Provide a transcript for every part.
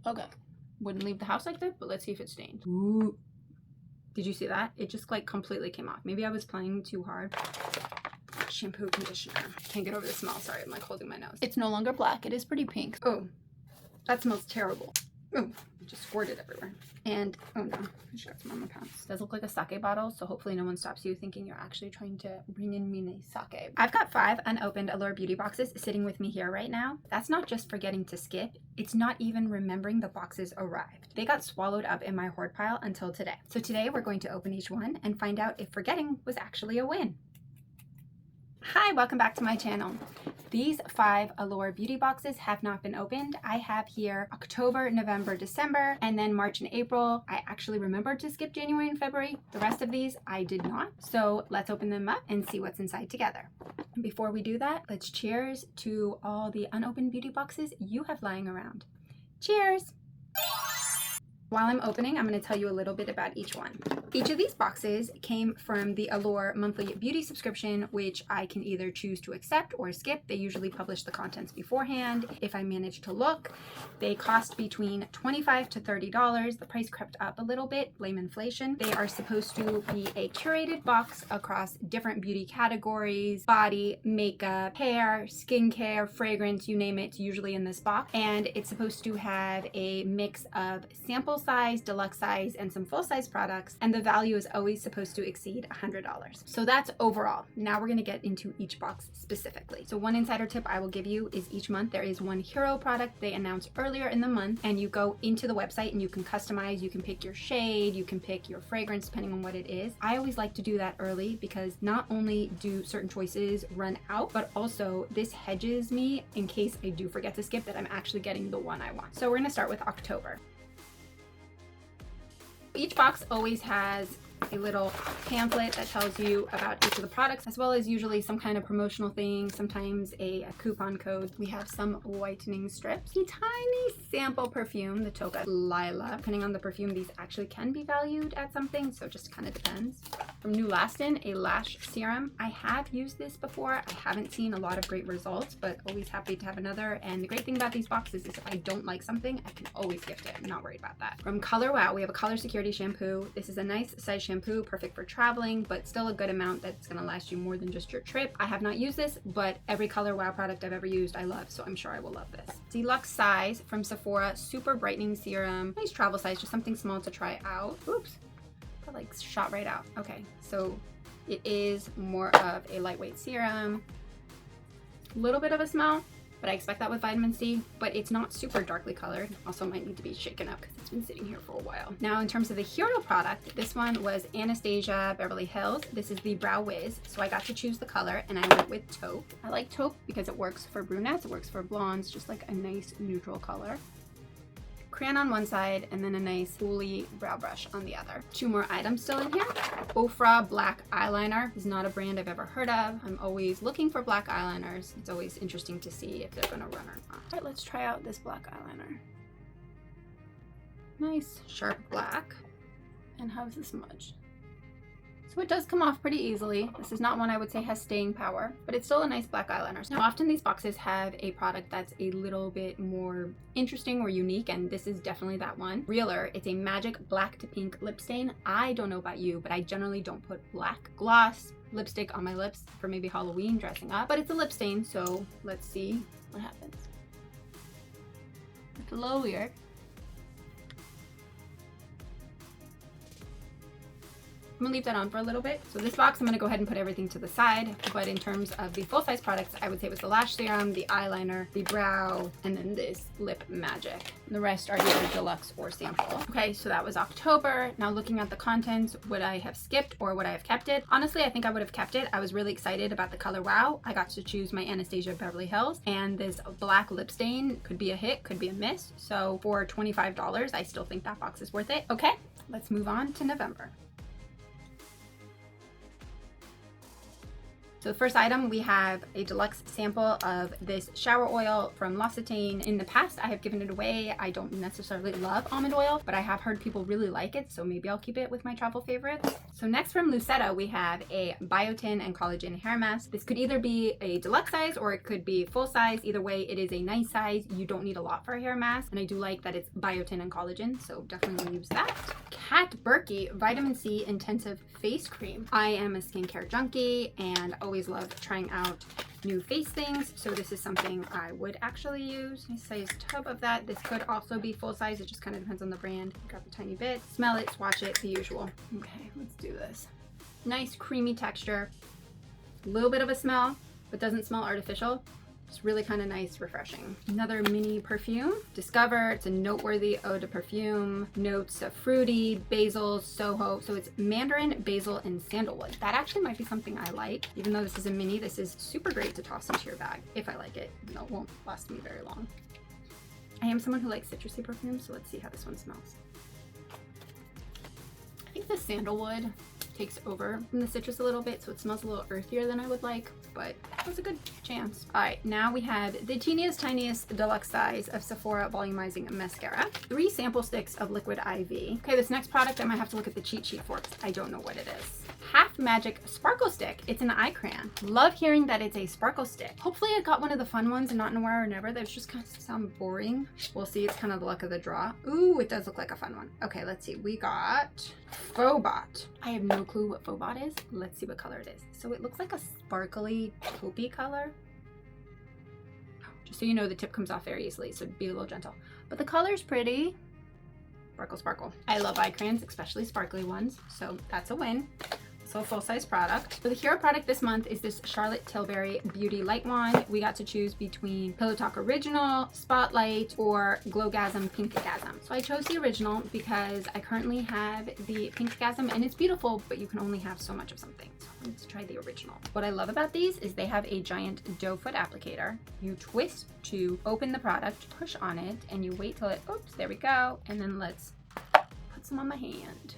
Okay. Wouldn't leave the house like that, but let's see if it stains. Ooh. Did you see that? It just like completely came off. Maybe I was playing too hard. Shampoo, conditioner. Can't get over the smell. Sorry, I'm like holding my nose. It's no longer black. It is pretty pink. Oh, that smells terrible. Oh, it just squirted everywhere. And, oh no, I just got some on my pants. It does look like a sake bottle, so hopefully no one stops you thinking you're actually trying to bring in mini sake. I've got 5 unopened Allure Beauty Boxes sitting with me here right now. That's not just forgetting to skip. It's not even remembering the boxes arrived. They got swallowed up in my hoard pile until today. So today we're going to open each one and find out if forgetting was actually a win. Hi, welcome back to my channel. These 5 Allure Beauty Boxes have not been opened. I have here October, November, December, and then March and April. I actually remembered to skip January and February. The rest of these I did not. So let's open them up and see what's inside together. Before we do that, let's cheers to all the unopened beauty boxes you have lying around. Cheers! While I'm opening, I'm going to tell you a little bit about each one. Each of these boxes came from the Allure monthly beauty subscription, which I can either choose to accept or skip. They usually publish the contents beforehand. If I manage to look, they cost between $25 to $30. The price crept up a little bit, blame inflation. They are supposed to be a curated box across different beauty categories: body, makeup, hair, skincare, fragrance, you name it, it's usually in this box. And it's supposed to have a mix of sample size, deluxe size, and some full-size products, and the value is always supposed to exceed $100. So that's overall. Now we're going to get into each box specifically. So one insider tip I will give you is each month there is one hero product they announced earlier in the month, and you go into the website and you can customize, you can pick your shade, you can pick your fragrance depending on what it is. I always like to do that early because not only do certain choices run out, but also this hedges me in case I do forget to skip that I'm actually getting the one I want. So we're going to start with October. Each box always has a little pamphlet that tells you about each of the products, as well as usually some kind of promotional thing, sometimes a coupon code. We have some whitening strips, a tiny sample perfume, the Toka Lila. Depending on the perfume, these actually can be valued at something, so it just kind of depends. From New Lastin, a lash serum. I have used this before. I haven't seen a lot of great results, but always happy to have another. And the great thing about these boxes is if I don't like something, I can always gift it. I'm not worried about that. From Color Wow, we have a color security shampoo. This is a nice size shampoo, perfect for traveling, but still a good amount that's going to last you more than just your trip. I have not used this, but every Color Wow product I've ever used I love, so I'm sure I will love this. Deluxe size from Sephora, super brightening serum. Nice travel size, just something small to try out. Oops, that like shot right out. Okay, so it is more of a lightweight serum. A little bit of a smell, but I expect that with vitamin C, but it's not super darkly colored. Also might need to be shaken up because it's been sitting here for a while. Now in terms of the hero product, this one was Anastasia Beverly Hills. This is the Brow Wiz, so I got to choose the color and I went with taupe. I like taupe because it works for brunettes, it works for blondes, just like a nice neutral color. Crayon on one side and then a nice woolly brow brush on the other. 2 more items still in here. Ofra black eyeliner is not a brand I've ever heard of. I'm always looking for black eyeliners. It's always interesting to see if they're gonna run or not. All right, let's try out this black eyeliner. Nice sharp black. And how's the smudge? So it does come off pretty easily. This is not one I would say has staying power, but it's still a nice black eyeliner. Now often these boxes have a product that's a little bit more interesting or unique, and this is definitely that one. Realer, it's a magic black to pink lip stain. I don't know about you, but I generally don't put black gloss lipstick on my lips for maybe Halloween dressing up, but it's a lip stain, so let's see what happens. It's a little weird. I'm gonna leave that on for a little bit. So this box, I'm gonna go ahead and put everything to the side. But in terms of the full-size products, I would say it was the lash serum, the eyeliner, the brow, and then this lip magic. And the rest are either deluxe or sample. Okay, so that was October. Now looking at the contents, would I have skipped or would I have kept it? Honestly, I think I would have kept it. I was really excited about the Color Wow. I got to choose my Anastasia Beverly Hills, and this black lip stain could be a hit, could be a miss. So for $25, I still think that box is worth it. Okay, let's move on to November. So the first item, we have a deluxe sample of this shower oil from L'Occitane. In the past, I have given it away. I don't necessarily love almond oil, but I have heard people really like it, so maybe I'll keep it with my travel favorites. So next from Lucetta, we have a biotin and collagen hair mask. This could either be a deluxe size or it could be full size. Either way, it is a nice size. You don't need a lot for a hair mask, and I do like that it's biotin and collagen, so definitely use that. Kat Berkey Vitamin C Intensive Face Cream. I am a skincare junkie and always love trying out new face things, so this is something I would actually use. A size tub of that. This could also be full size, it just kind of depends on the brand. Grab a tiny bit, smell it, swatch it, the usual. Okay, let's do this. Nice creamy texture, a little bit of a smell, but doesn't smell artificial. It's really kind of nice, refreshing. Another mini perfume, Discover. It's a noteworthy eau de perfume. Notes of fruity, basil, Soho. So it's mandarin, basil, and sandalwood. That actually might be something I like. Even though this is a mini, this is super great to toss into your bag if I like it. No, it won't last me very long. I am someone who likes citrusy perfumes, so let's see how this one smells. I think the sandalwood takes over from the citrus a little bit, so it smells a little earthier than I would like, but it was a good chance. All right, now we have the teeniest, tiniest deluxe size of Sephora Volumizing Mascara. 3 sample sticks of liquid IV. Okay, this next product I might have to look at the cheat sheet for because I don't know what it is. Half Magic Sparkle Stick. It's an eye crayon. Love hearing that it's a sparkle stick. Hopefully I got one of the fun ones and not Noir or Never. Those just kind of sound boring. We'll see. It's kind of the luck of the draw. Ooh, it does look like a fun one. Okay, let's see. We got Phobot. I have no clue what Phobot is. Let's see what color it is. So it looks like a sparkly taupey color. Just so you know, the tip comes off very easily, so be a little gentle. But the color's pretty. Sparkle, sparkle. I love eye crayons, especially sparkly ones, so that's a win. So a full-size product. So the hero product this month is this Charlotte Tilbury Beauty Light Wand. We got to choose between Pillow Talk Original, Spotlight, or Glowgasm Pinkgasm. So I chose the original because I currently have the Pinkgasm and it's beautiful, but you can only have so much of something. So let's try the original. What I love about these is they have a giant doe foot applicator. You twist to open the product, push on it, and you wait till it, oops, there we go. And then let's put some on my hand.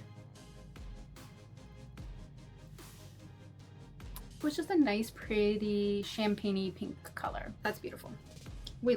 It was just a nice, pretty, champagne-y pink color. That's beautiful. We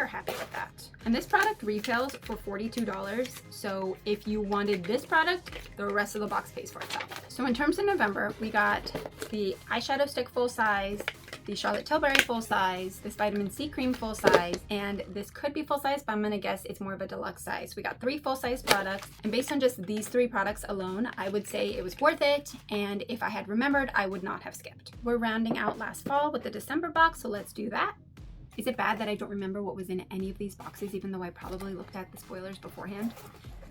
are happy with that. And this product retails for $42. So if you wanted this product, the rest of the box pays for itself. So in terms of November, we got the eyeshadow stick full size, the Charlotte Tilbury full size, this vitamin C cream full size, and this could be full size, but I'm gonna guess it's more of a deluxe size. We got 3 full size products, and based on just these 3 products alone, I would say it was worth it, and if I had remembered, I would not have skipped. We're rounding out last fall with the December box, so let's do that. Is it bad that I don't remember what was in any of these boxes, even though I probably looked at the spoilers beforehand?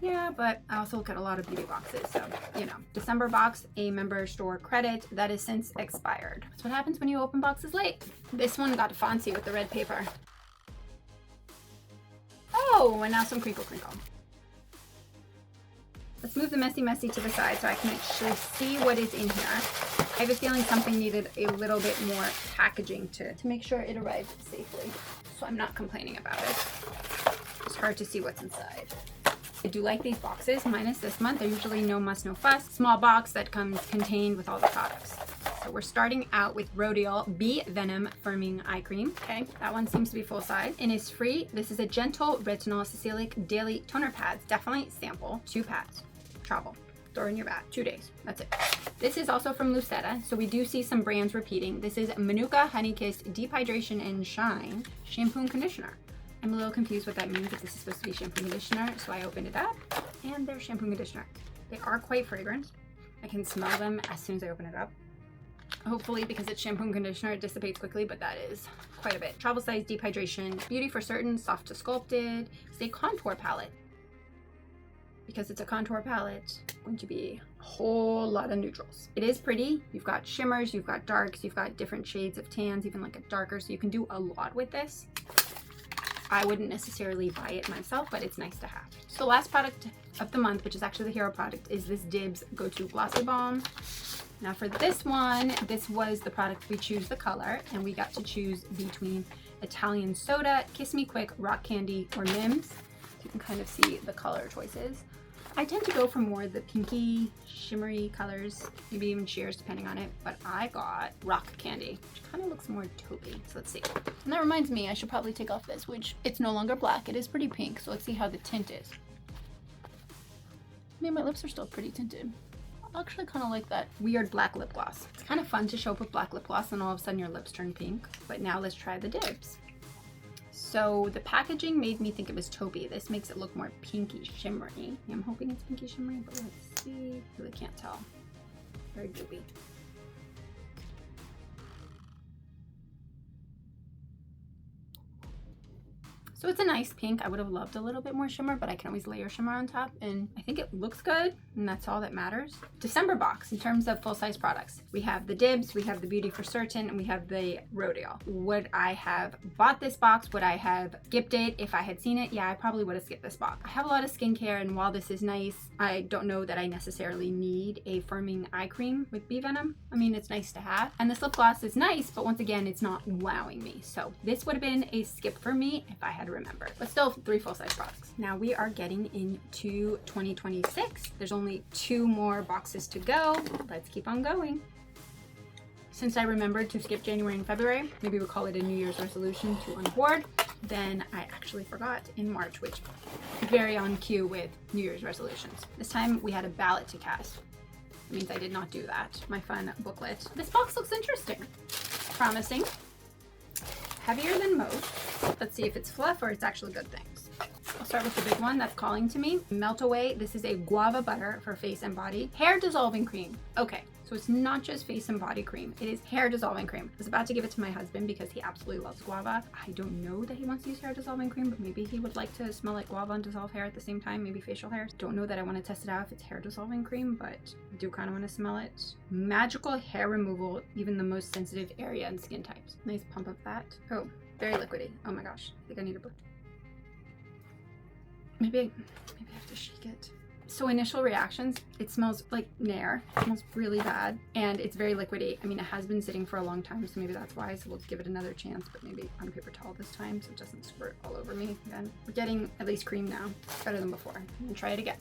Yeah, but I also look at a lot of beauty boxes, so, you know. December box, a member store credit that is since expired. That's what happens when you open boxes late. This one got fancy with the red paper. Oh, and now some crinkle crinkle. Let's move the messy to the side so I can actually see what is in here. I have a feeling something needed a little bit more packaging to make sure it arrived safely. So I'm not complaining about it. It's hard to see what's inside. I do like these boxes, minus this month. They're usually no muss, no fuss. Small box that comes contained with all the products. So we're starting out with Rodial Bee Venom Firming Eye Cream. Okay, that one seems to be full size and is free. This is a gentle retinol salicylic daily toner pads. Definitely sample 2 pads. Travel. Throw in your bag. 2 days. That's it. This is also from Lucetta, so we do see some brands repeating. This is Manuka Honey Kiss Deep Hydration and Shine Shampoo and Conditioner. I'm a little confused what that means, if this is supposed to be shampoo and conditioner, so I opened it up, and there's shampoo and conditioner. They are quite fragrant. I can smell them as soon as I open it up. Hopefully, because it's shampoo and conditioner, it dissipates quickly, but that is quite a bit. Travel size, deep hydration, beauty for certain, soft to sculpted. It's a contour palette. Because it's a contour palette, it's going to be a whole lot of neutrals. It is pretty. You've got shimmers, you've got darks, you've got different shades of tans, even like a darker, so you can do a lot with this. I wouldn't necessarily buy it myself, but it's nice to have. So the last product of the month, which is actually the hero product, is this Dibs Go-To Glossy Balm. Now for this one, this was the product we choose the color, and we got to choose between Italian Soda, Kiss Me Quick, Rock Candy, or Mims. So you can kind of see the color choices. I tend to go for more the pinky, shimmery colors, maybe even sheers depending on it, but I got rock candy, which kind of looks more taupey. So let's see. And that reminds me, I should probably take off this, which it's no longer black. It is pretty pink, so let's see how the tint is. I mean, my lips are still pretty tinted. I actually kind of like that weird black lip gloss. It's kind of fun to show up with black lip gloss and all of a sudden your lips turn pink. But now let's try the dibs. So the packaging made me think it was taupey. This makes it look more pinky shimmery. I'm hoping it's pinky shimmery, but let's see. Really can't tell. Very doopy. So it's a nice pink. I would have loved a little bit more shimmer, but I can always layer shimmer on top, and I think it looks good, and that's all that matters. December box, in terms of full-size products. We have the Dibs, we have the Beauty for Certain, and we have the Rodeo. Would I have bought this box? Would I have skipped it if I had seen it? Yeah, I probably would have skipped this box. I have a lot of skincare, and while this is nice, I don't know that I necessarily need a firming eye cream with bee venom. I mean, it's nice to have. And this lip gloss is nice, but once again, it's not wowing me. So this would have been a skip for me if I had remembered. But still 3 full-size products. Now we are getting into 2026. There's only 2 more boxes to go. Let's keep on going. Since I remembered to skip January and February, maybe we'll call it a New Year's resolution to unhoard, then I actually forgot in March, which is very on cue with New Year's resolutions. This time we had a ballot to cast. It means I did not do that. My fun booklet. This box looks interesting. Promising. Heavier than most. Let's see if it's fluff or it's actually good things. I'll start with the big one that's calling to me. Melt Away. This is a guava butter for face and body. Hair dissolving cream. Okay, so it's not just face and body cream. It is hair dissolving cream. I was about to give it to my husband because he absolutely loves guava. I don't know that he wants to use hair dissolving cream, but maybe he would like to smell like guava and dissolve hair at the same time, maybe facial hair. Don't know that I want to test it out if it's hair dissolving cream, but I do kind of want to smell it. Magical hair removal, even the most sensitive area and skin types. Nice pump of that. Oh, very liquidy. Oh my gosh, I think I need a book. Maybe I have to shake it. So initial reactions, it smells like Nair. It smells really bad, and it's very liquidy. I mean, it has been sitting for a long time, so maybe that's why. So we'll give it another chance, but maybe on a paper towel this time so it doesn't squirt all over me again. We're getting at least cream now. It's better than before. And try it again.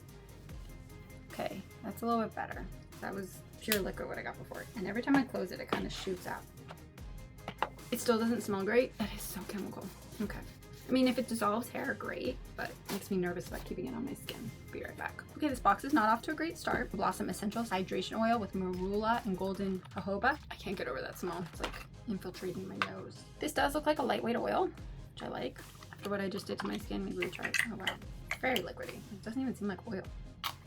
Okay, that's a little bit better. That was pure liquid what I got before. And every time I close it, it kind of shoots out. It still doesn't smell great. That is so chemical. Okay. I mean, if it dissolves hair, great, but it makes me nervous about keeping it on my skin. Be right back. Okay, this box is not off to a great start. Blossom Essentials Hydration Oil with Marula and Golden Jojoba. I can't get over that smell. It's like infiltrating my nose. This does look like a lightweight oil, which I like. After what I just did to my skin, maybe we try it. Oh wow, very liquidy. It doesn't even seem like oil.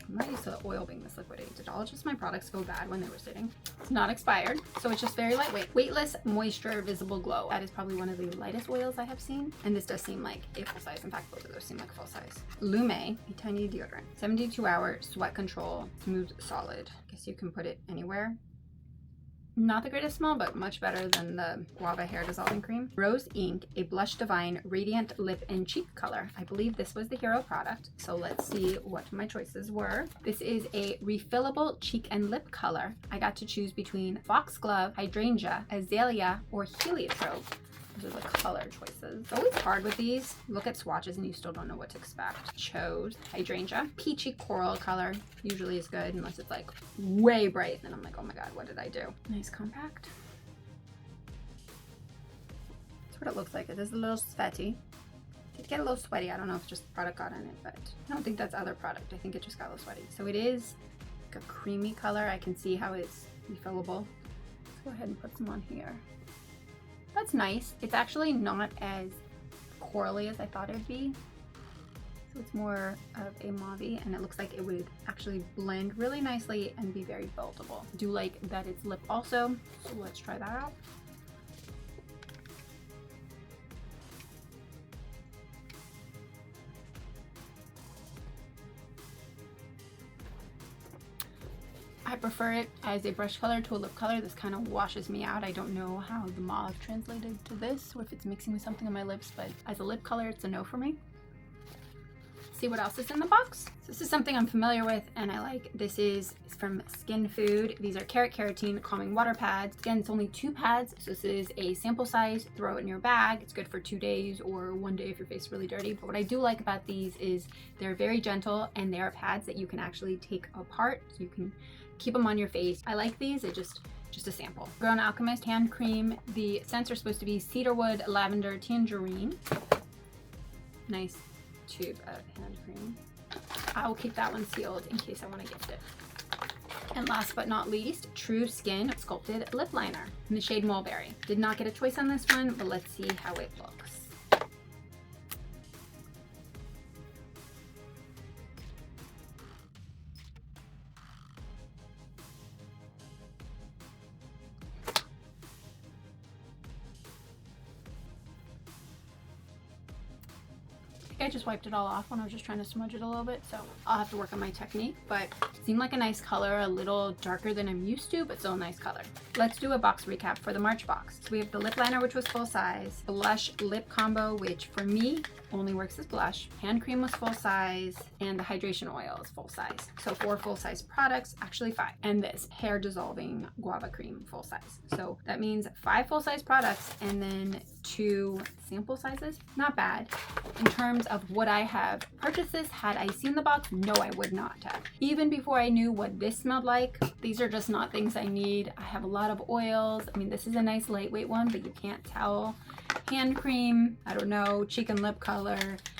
I'm not used to the oil being this liquidy. Did all just my products go bad when they were sitting? It's not expired, so it's just very lightweight. Weightless Moisture Visible Glow. That is probably one of the lightest oils I have seen, and this does seem like a full size. In fact, both of those seem like full size. Lume, a tiny deodorant. 72-hour sweat control, smooth, solid. I guess you can put it anywhere. Not the greatest smell, but much better than the Guava Hair Dissolving Cream. Rose Ink, a Blush Divine Radiant Lip and Cheek Color. I believe this was the hero product, so let's see what my choices were. This is a refillable cheek and lip color. I got to choose between Foxglove, Hydrangea, Azalea, or Heliotrope. Those are the color choices. It's always hard with these. Look at swatches and you still don't know what to expect. Chose Hydrangea. Peachy coral color usually is good unless it's like way bright. Then I'm like, oh my god, what did I do? Nice compact. That's what it looks like. It is a little sweaty. It get a little sweaty. I don't know if just the product got in it, but I don't think that's other product. I think it just got a little sweaty. So it is like a creamy color. I can see how it's refillable. Let's go ahead and put some on here. That's nice. It's actually not as corally as I thought it would be. So it's more of a mauve, and it looks like it would actually blend really nicely and be very buildable. I do like that it's lip also, so let's try that out. I prefer it as a brush color to a lip color. This kind of washes me out. I don't know how the mauve translated to this or if it's mixing with something on my lips, but as a lip color, it's a no for me. see what else is in the box. So this is something I'm familiar with and I like. This is from Skin Food. These are carrot keratin calming water pads. Again, it's only 2 pads, so this is a sample size. Throw it in your bag. It's good for 2 days or 1 day if your face is really dirty. But what I do like about these is they're very gentle and they are pads that you can actually take apart, so you can keep them on your face. I like these. It just a sample. Grown Alchemist hand cream. The scents are supposed to be cedarwood, lavender, tangerine. Nice tube of hand cream. I will keep that one sealed in case I want to gift it. And last but not least, True Skin Sculpted Lip Liner in the shade Mulberry. Did not get a choice on this one, but let's see how it looks. I just wiped it all off when I was just trying to smudge it a little bit, so I'll have to work on my technique, but it seemed like a nice color, a little darker than I'm used to, but still a nice color. Let's do a box recap for the March box. So we have the lip liner, which was full size, blush lip combo, which for me only works as blush, hand cream was full size, and the hydration oil is full size. So 4 full size products, actually 5. And this hair dissolving guava cream full size. So that means 5 full size products and then 2 sample sizes. Not bad. In terms of would I have purchased this had I seen the box? No, I would not have. Even before I knew what this smelled like, these are just not things I need. I have a lot of oils. I mean, this is a nice lightweight one, but you can't tell. Hand cream, I don't know, cheek and lip color,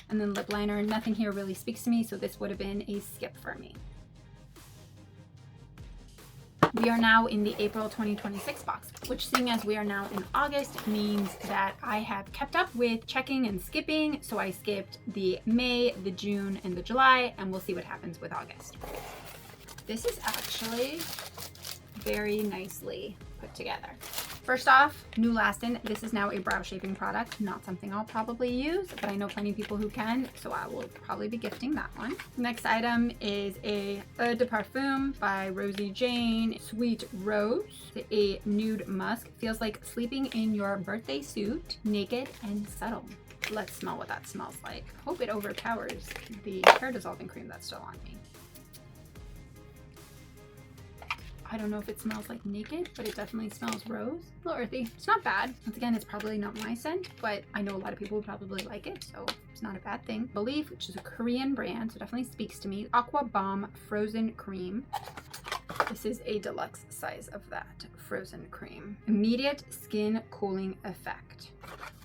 and then lip liner. Nothing here really speaks to me, so this would have been a skip for me. We are now in the April 2026 box, which, seeing as we are now in August, means that I have kept up with checking and skipping. So I skipped the May, the June, and the July, and we'll see what happens with August. This is actually very nicely put together. First off, new Lastin. This is now a brow shaping product, not something I'll probably use, but I know plenty of people who can, so I will probably be gifting that one. Next item is a Eau de Parfum by Rosie Jane, Sweet Rose, a nude musk. Feels like sleeping in your birthday suit, naked and subtle. Let's smell what that smells like. Hope it overpowers the hair dissolving cream that's still on me. I don't know if it smells like naked, but it definitely smells rose. A little earthy. It's not bad. Once again, it's probably not my scent, but I know a lot of people would probably like it, so it's not a bad thing. Belief, which is a Korean brand, so definitely speaks to me. Aqua Bomb Frozen Cream. This is a deluxe size of that frozen cream. Immediate skin cooling effect.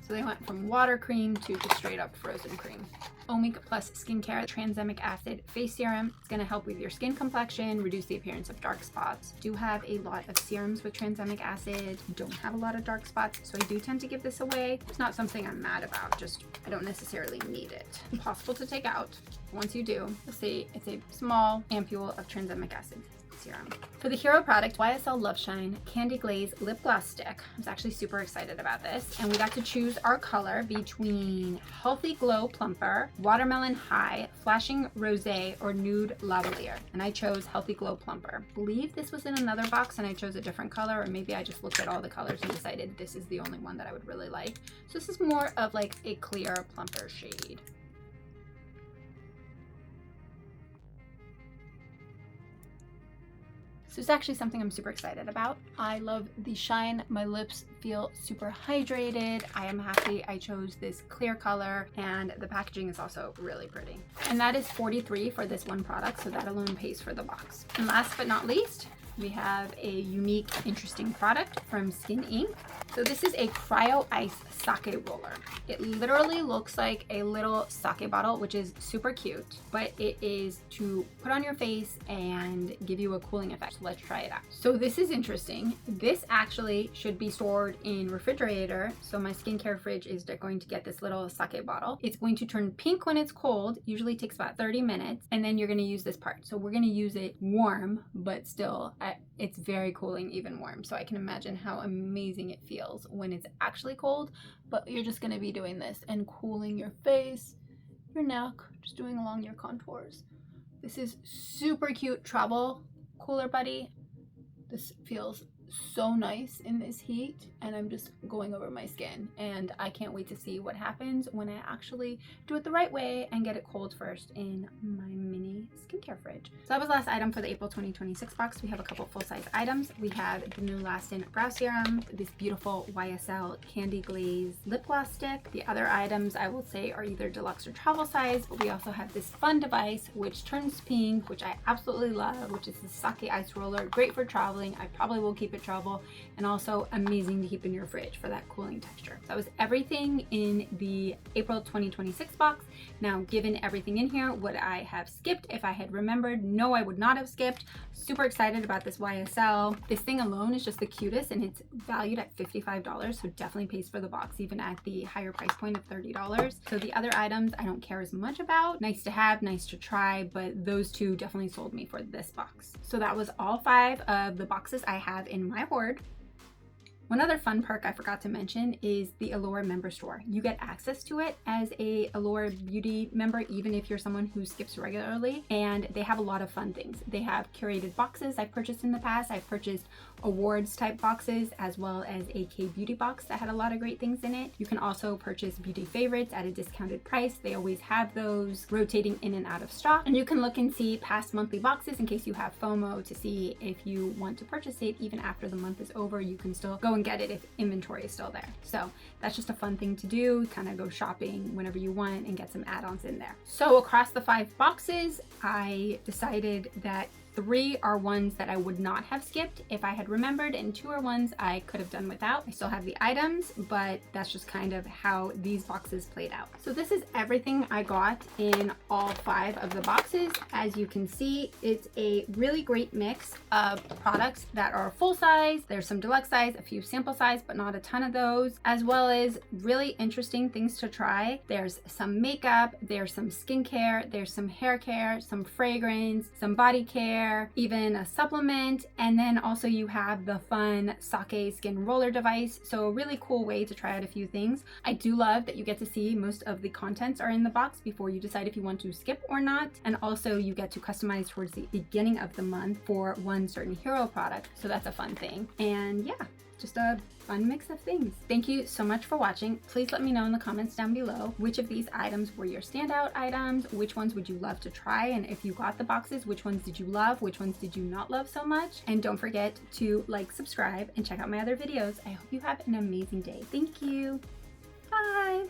So they went from water cream to just straight up frozen cream. Omic Plus Skincare Transamic Acid Face Serum. It's going to help with your skin complexion, reduce the appearance of dark spots. Do have a lot of serums with tranexamic acid. Don't have a lot of dark spots, so I do tend to give this away. It's not something I'm mad about, just I don't necessarily need it. Impossible to take out. Once you do, you'll see it's a small ampule of tranexamic acid serum. For the hero product, YSL Love Shine Candy Glaze Lip Gloss Stick. I was actually super excited about this, and we got to choose our color between Healthy Glow Plumper, Watermelon High, Flashing Rosé, or Nude Lavalier, and I chose Healthy Glow Plumper. I believe this was in another box and I chose a different color, or maybe I just looked at all the colors and decided this is the only one that I would really like. So this is more of like a clear plumper shade. So it's actually something I'm super excited about. I love the shine. My lips feel super hydrated. I am happy I chose this clear color, and the packaging is also really pretty. And that is $43 for this one product, so that alone pays for the box. And last but not least, we have a unique, interesting product from Skin Inc. So this is a Cryo Ice Sake Roller. It literally looks like a little sake bottle, which is super cute, but it is to put on your face and give you a cooling effect. So let's try it out. So this is interesting. This actually should be stored in refrigerator. So my skincare fridge is going to get this little sake bottle. It's going to turn pink when it's cold, usually takes about 30 minutes, and then you're gonna use this part. So we're gonna use it warm, but still it's very cooling even warm. So I can imagine how amazing it feels when it's actually cold, but you're just gonna be doing this and cooling your face, your neck, just doing along your contours. This is super cute travel cooler buddy. This feels so nice in this heat, and I'm just going over my skin, and I can't wait to see what happens when I actually do it the right way and get it cold first in my mini skincare fridge. So that was the last item for the April 2026 box. We have a couple full-size items. We have the new Lastin brow serum, this beautiful YSL candy glaze lip gloss stick. The other items I will say are either deluxe or travel size, but we also have this fun device which turns pink, which I absolutely love, which is the sake ice roller. Great for traveling. I probably will keep it travel, and also amazing to keep in your fridge for that cooling texture. So that was everything in the April 2026 box. Now, given everything in here, would I have skipped if I had remembered? No, I would not have skipped. Super excited about this YSL. This thing alone is just the cutest, and it's valued at $55, so definitely pays for the box even at the higher price point of $30. So the other items I don't care as much about. Nice to have, nice to try, but those two definitely sold me for this box. So that was all 5 of the boxes I have in my hoard. One other fun perk I forgot to mention is the Allure member store. You get access to it as a Allure Beauty member, even if you're someone who skips regularly, and they have a lot of fun things. They have curated boxes I've purchased in the past. I've purchased awards type boxes, as well as a K beauty box that had a lot of great things in it. You can also purchase beauty favorites at a discounted price. They always have those rotating in and out of stock, and you can look and see past monthly boxes in case you have FOMO to see if you want to purchase it even after the month is over. You can still go and get it if inventory is still there. So that's just a fun thing to do, kind of go shopping whenever you want and get some add-ons in there. So across the 5 boxes, I decided that 3 are ones that I would not have skipped if I had remembered, and 2 are ones I could have done without. I still have the items, but that's just kind of how these boxes played out. So this is everything I got in all 5 of the boxes. As you can see, it's a really great mix of products that are full size. There's some deluxe size, a few sample size, but not a ton of those, as well as really interesting things to try. There's some makeup, there's some skincare, there's some hair care, some fragrance, some body care, even a supplement, and then also you have the fun sake skin roller device. So a really cool way to try out a few things. I do love that you get to see most of the contents are in the box before you decide if you want to skip or not, and also you get to customize towards the beginning of the month for one certain hero product, so that's a fun thing. And yeah, just a fun mix of things. Thank you so much for watching. Please let me know in the comments down below which of these items were your standout items, which ones would you love to try, and if you got the boxes, which ones did you love, which ones did you not love so much. And don't forget to like, subscribe, and check out my other videos. I hope you have an amazing day. Thank you. Bye.